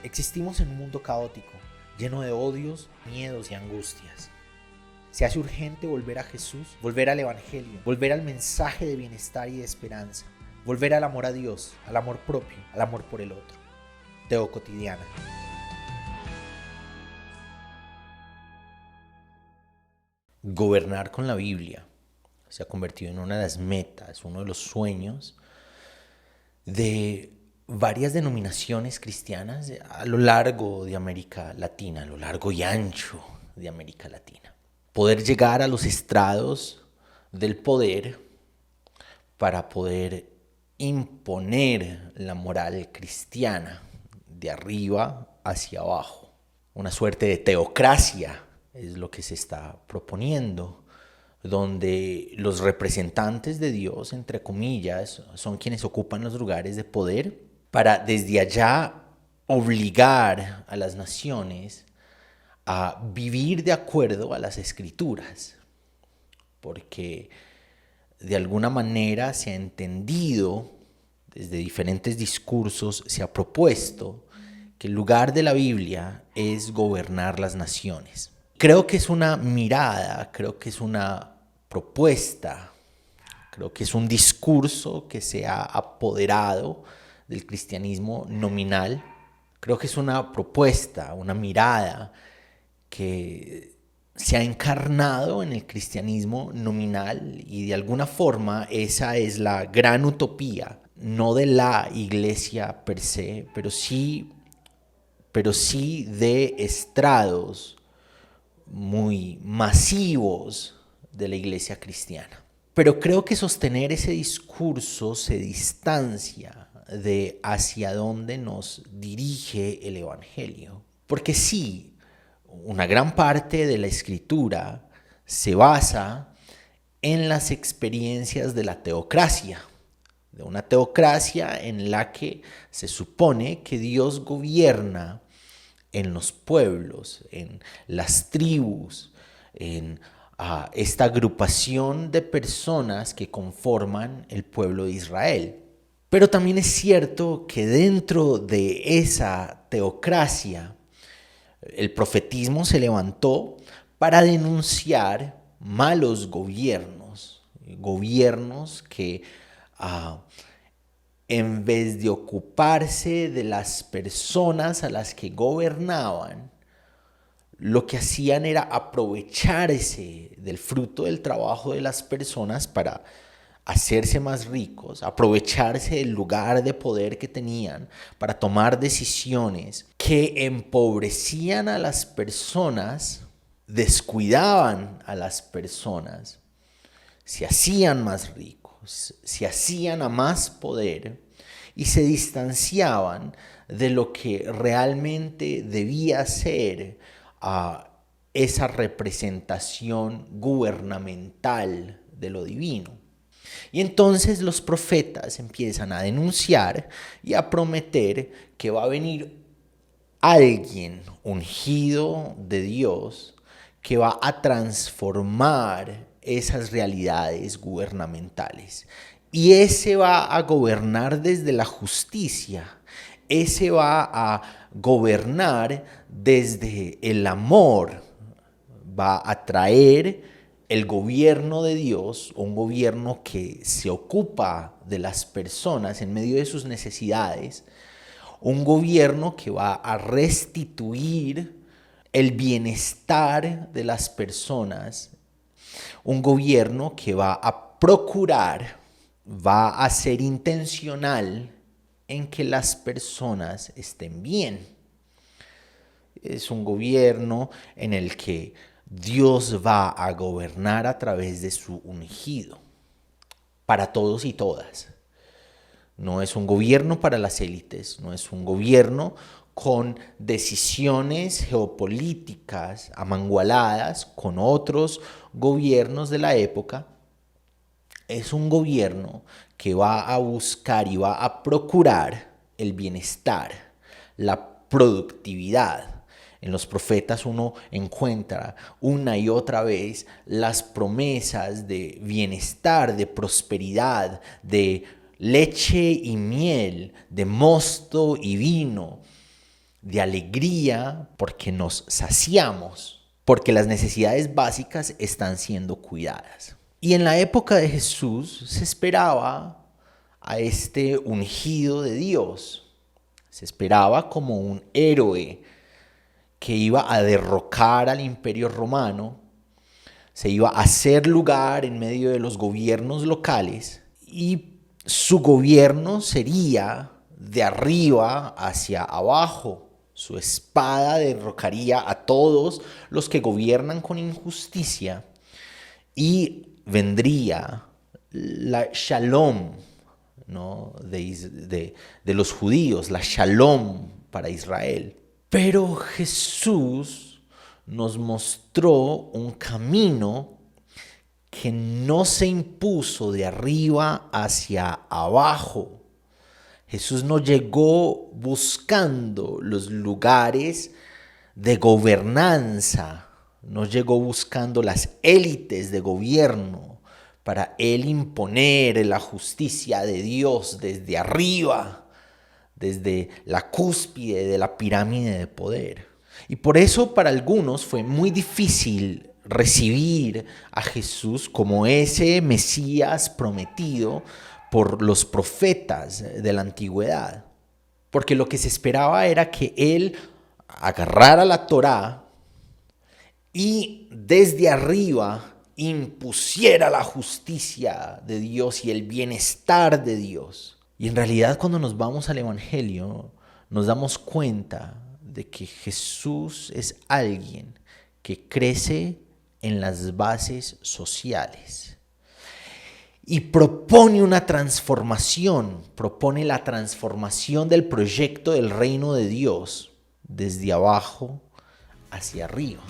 Existimos en un mundo caótico, lleno de odios, miedos y angustias. Se hace urgente volver a Jesús, volver al Evangelio, volver al mensaje de bienestar y de esperanza, volver al amor a Dios, al amor propio, al amor por el otro. Teo Cotidiana. Gobernar con la Biblia se ha convertido en una de las metas, uno de los sueños de varias denominaciones cristianas a lo largo de América Latina, a lo largo y ancho de América Latina. Poder llegar a los estrados del poder para poder imponer la moral cristiana de arriba hacia abajo. Una suerte de teocracia es lo que se está proponiendo, donde los representantes de Dios, entre comillas, son quienes ocupan los lugares de poder para desde allá obligar a las naciones a vivir de acuerdo a las escrituras, porque de alguna manera se ha entendido, desde diferentes discursos se ha propuesto que el lugar de la Biblia es gobernar las naciones. Creo que es una mirada, creo que es una propuesta, creo que es un discurso que se ha apoderado del cristianismo nominal. Creo que es una propuesta, una mirada que se ha encarnado en el cristianismo nominal y de alguna forma esa es la gran utopía, no de la iglesia per se, pero sí de estrados muy masivos de la iglesia cristiana. Pero creo que sostener ese discurso se distancia de hacia dónde nos dirige el Evangelio. Porque sí, una gran parte de la escritura se basa en las experiencias de la teocracia, de una teocracia en la que se supone que Dios gobierna en los pueblos, en las tribus, en esta agrupación de personas que conforman el pueblo de Israel. Pero también es cierto que dentro de esa teocracia, el profetismo se levantó para denunciar malos gobiernos, gobiernos que en vez de ocuparse de las personas a las que gobernaban, lo que hacían era aprovecharse del fruto del trabajo de las personas para hacerse más ricos, aprovecharse del lugar de poder que tenían para tomar decisiones que empobrecían a las personas, descuidaban a las personas, se hacían más ricos, se hacían a más poder y se distanciaban de lo que realmente debía ser esa representación gubernamental de lo divino. Y entonces los profetas empiezan a denunciar y a prometer que va a venir alguien ungido de Dios que va a transformar esas realidades gubernamentales. Y ese va a gobernar desde la justicia, ese va a gobernar desde el amor, va a traer el gobierno de Dios, un gobierno que se ocupa de las personas en medio de sus necesidades, un gobierno que va a restituir el bienestar de las personas, un gobierno que va a procurar, va a ser intencional en que las personas estén bien. Es un gobierno en el que Dios va a gobernar a través de su ungido, para todos y todas. No es un gobierno para las élites, no es un gobierno con decisiones geopolíticas amangualadas con otros gobiernos de la época. Es un gobierno que va a buscar y va a procurar el bienestar, la productividad. En los profetas uno encuentra una y otra vez las promesas de bienestar, de prosperidad, de leche y miel, de mosto y vino, de alegría porque nos saciamos, porque las necesidades básicas están siendo cuidadas. Y en la época de Jesús se esperaba a este ungido de Dios, se esperaba como un héroe que iba a derrocar al imperio romano, se iba a hacer lugar en medio de los gobiernos locales y su gobierno sería de arriba hacia abajo. Su espada derrocaría a todos los que gobiernan con injusticia y vendría la shalom, ¿no? de los judíos, la shalom para Israel. Pero Jesús nos mostró un camino que no se impuso de arriba hacia abajo. Jesús no llegó buscando los lugares de gobernanza, no llegó buscando las élites de gobierno para él imponer la justicia de Dios desde arriba, desde la cúspide de la pirámide de poder. Y por eso para algunos fue muy difícil recibir a Jesús como ese Mesías prometido por los profetas de la antigüedad. Porque lo que se esperaba era que él agarrara la Torá y desde arriba impusiera la justicia de Dios y el bienestar de Dios. Y en realidad cuando nos vamos al Evangelio nos damos cuenta de que Jesús es alguien que crece en las bases sociales y propone una transformación, propone la transformación del proyecto del reino de Dios desde abajo hacia arriba.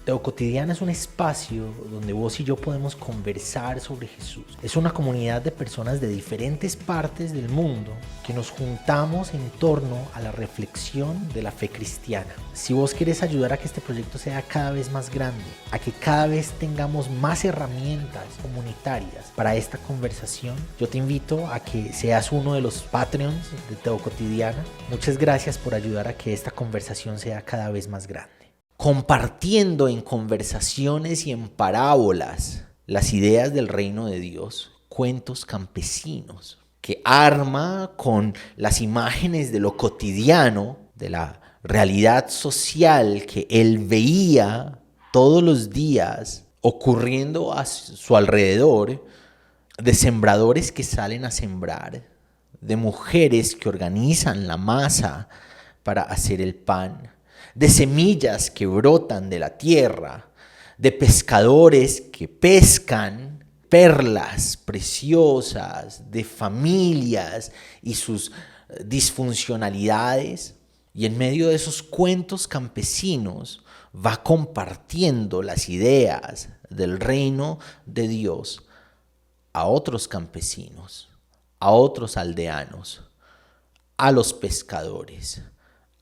Teocotidiana es un espacio donde vos y yo podemos conversar sobre Jesús. Es una comunidad de personas de diferentes partes del mundo que nos juntamos en torno a la reflexión de la fe cristiana. Si vos querés ayudar a que este proyecto sea cada vez más grande, a que cada vez tengamos más herramientas comunitarias para esta conversación, yo te invito a que seas uno de los Patreons de Teocotidiana. Muchas gracias por ayudar a que esta conversación sea cada vez más grande. Compartiendo en conversaciones y en parábolas las ideas del reino de Dios, cuentos campesinos, que arma con las imágenes de lo cotidiano, de la realidad social que él veía todos los días ocurriendo a su alrededor, de sembradores que salen a sembrar, de mujeres que organizan la masa para hacer el pan, de semillas que brotan de la tierra, de pescadores que pescan perlas preciosas, de familias y sus disfuncionalidades. Y en medio de esos cuentos campesinos va compartiendo las ideas del reino de Dios a otros campesinos, a otros aldeanos, a los pescadores,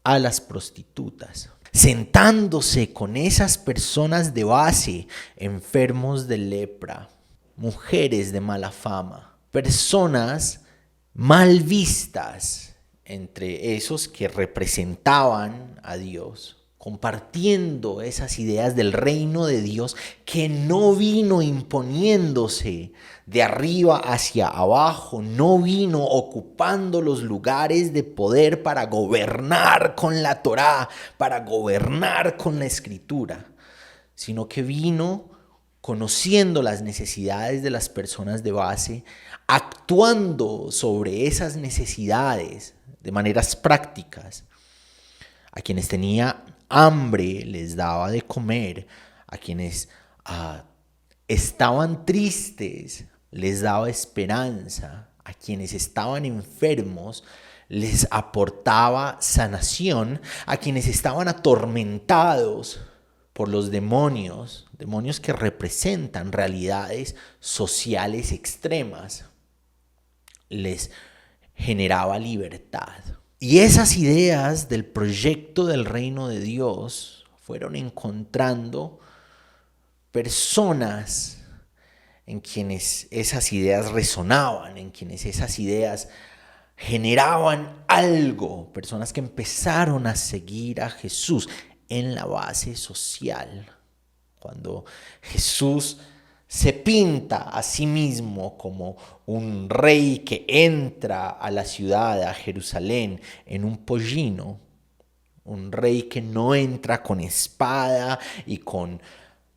a las prostitutas, sentándose con esas personas de base, enfermos de lepra, mujeres de mala fama, personas mal vistas entre esos que representaban a Dios, compartiendo esas ideas del reino de Dios que no vino imponiéndose de arriba hacia abajo, no vino ocupando los lugares de poder para gobernar con la Torá, para gobernar con la Escritura, sino que vino conociendo las necesidades de las personas de base, actuando sobre esas necesidades de maneras prácticas. A quienes tenía hambre les daba de comer, a quienes estaban tristes les daba esperanza, a quienes estaban enfermos les aportaba sanación, a quienes estaban atormentados por los demonios que representan realidades sociales extremas, les generaba libertad. Y esas ideas del proyecto del reino de Dios fueron encontrando personas en quienes esas ideas resonaban, en quienes esas ideas generaban algo, personas que empezaron a seguir a Jesús en la base social. Cuando Jesús se pinta a sí mismo como un rey que entra a la ciudad, a Jerusalén, en un pollino, un rey que no entra con espada y con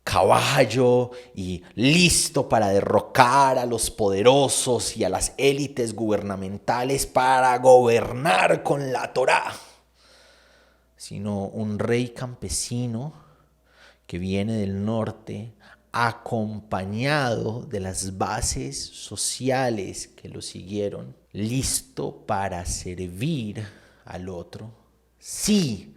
caballo y listo para derrocar a los poderosos y a las élites gubernamentales para gobernar con la Torá, sino un rey campesino que viene del norte acompañado de las bases sociales que lo siguieron, listo para servir al otro, sí,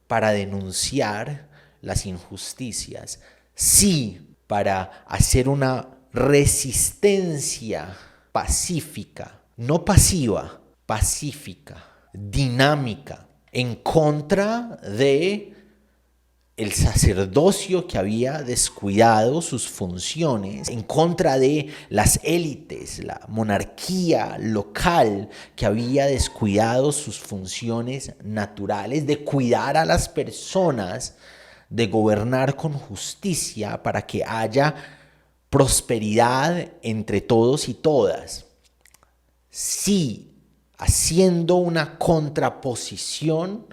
para denunciar las injusticias, sí, para hacer una resistencia pacífica, no pasiva, pacífica, dinámica, en contra de el sacerdocio que había descuidado sus funciones, en contra de las élites, la monarquía local que había descuidado sus funciones naturales de cuidar a las personas, de gobernar con justicia para que haya prosperidad entre todos y todas. Sí, haciendo una contraposición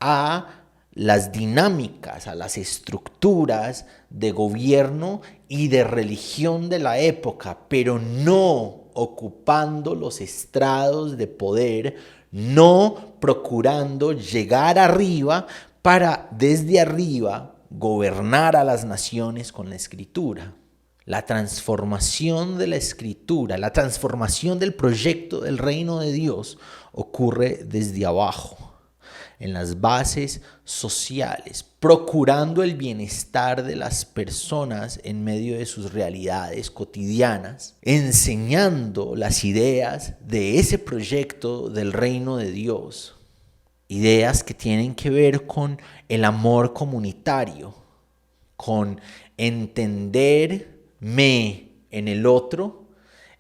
a las dinámicas, a las estructuras de gobierno y de religión de la época, pero no ocupando los estrados de poder, no procurando llegar arriba para desde arriba gobernar a las naciones con la escritura. La transformación de la escritura, la transformación del proyecto del reino de Dios ocurre desde abajo, en las bases sociales, procurando el bienestar de las personas en medio de sus realidades cotidianas, enseñando las ideas de ese proyecto del reino de Dios, ideas que tienen que ver con el amor comunitario, con entenderme en el otro,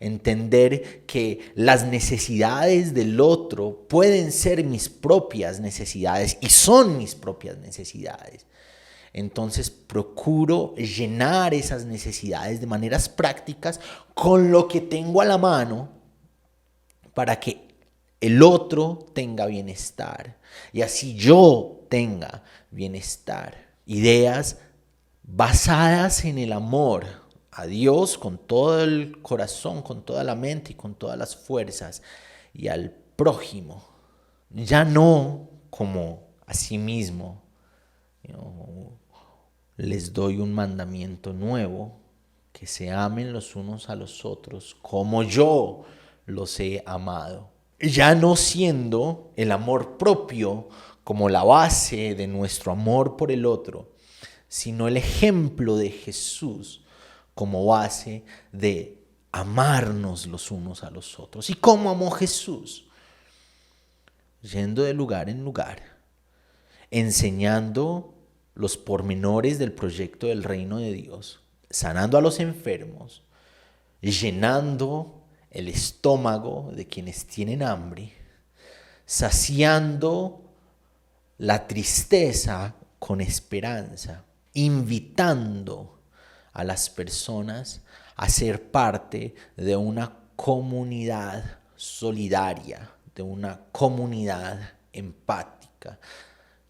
entender que las necesidades del otro pueden ser mis propias necesidades y son mis propias necesidades. Entonces procuro llenar esas necesidades de maneras prácticas con lo que tengo a la mano para que el otro tenga bienestar y así yo tenga bienestar. Ideas basadas en el amor a Dios con todo el corazón, con toda la mente y con todas las fuerzas, y al prójimo, ya no como a sí mismo. Les doy un mandamiento nuevo, que se amen los unos a los otros como yo los he amado. Ya no siendo el amor propio como la base de nuestro amor por el otro, sino el ejemplo de Jesús como base de amarnos los unos a los otros. ¿Y cómo amó Jesús? Yendo de lugar en lugar, enseñando los pormenores del proyecto del reino de Dios, sanando a los enfermos, llenando el estómago de quienes tienen hambre, saciando la tristeza con esperanza, invitando a las personas a ser parte de una comunidad solidaria, de una comunidad empática,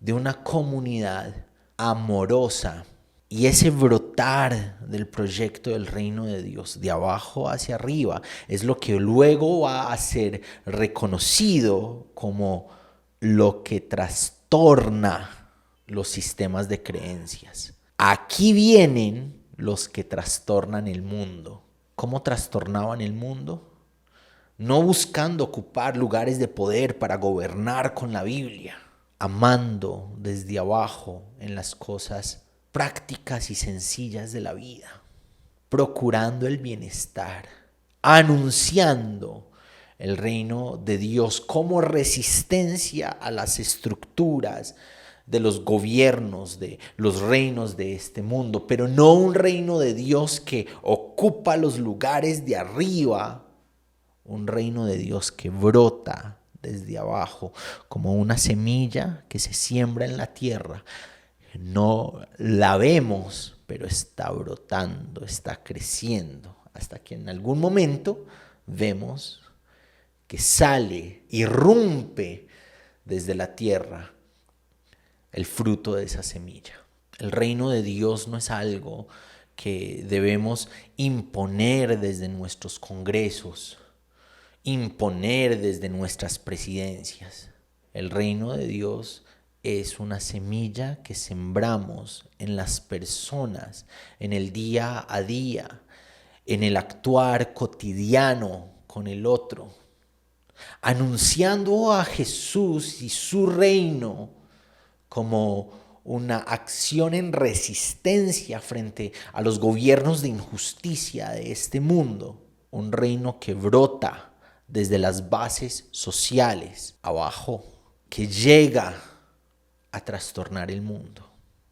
de una comunidad amorosa. Y ese brotar del proyecto del reino de Dios de abajo hacia arriba es lo que luego va a ser reconocido como lo que trastorna los sistemas de creencias. Aquí vienen los que trastornan el mundo. ¿Cómo trastornaban el mundo? No buscando ocupar lugares de poder para gobernar con la Biblia, amando desde abajo en las cosas prácticas y sencillas de la vida, procurando el bienestar, anunciando el reino de Dios como resistencia a las estructuras de los gobiernos, de los reinos de este mundo, pero no un reino de Dios que ocupa los lugares de arriba un reino de Dios que brota desde abajo, como una semilla que se siembra en la tierra. No la vemos, pero está brotando, está creciendo, hasta que en algún momento vemos que sale, irrumpe desde la tierra el fruto de esa semilla. El reino de Dios no es algo que debemos imponer desde nuestros congresos, imponer desde nuestras presidencias. El reino de Dios es una semilla que sembramos en las personas, en el día a día, en el actuar cotidiano con el otro, anunciando a Jesús y su reino como una acción en resistencia frente a los gobiernos de injusticia de este mundo. Un reino que brota desde las bases sociales abajo, que llega a trastornar el mundo.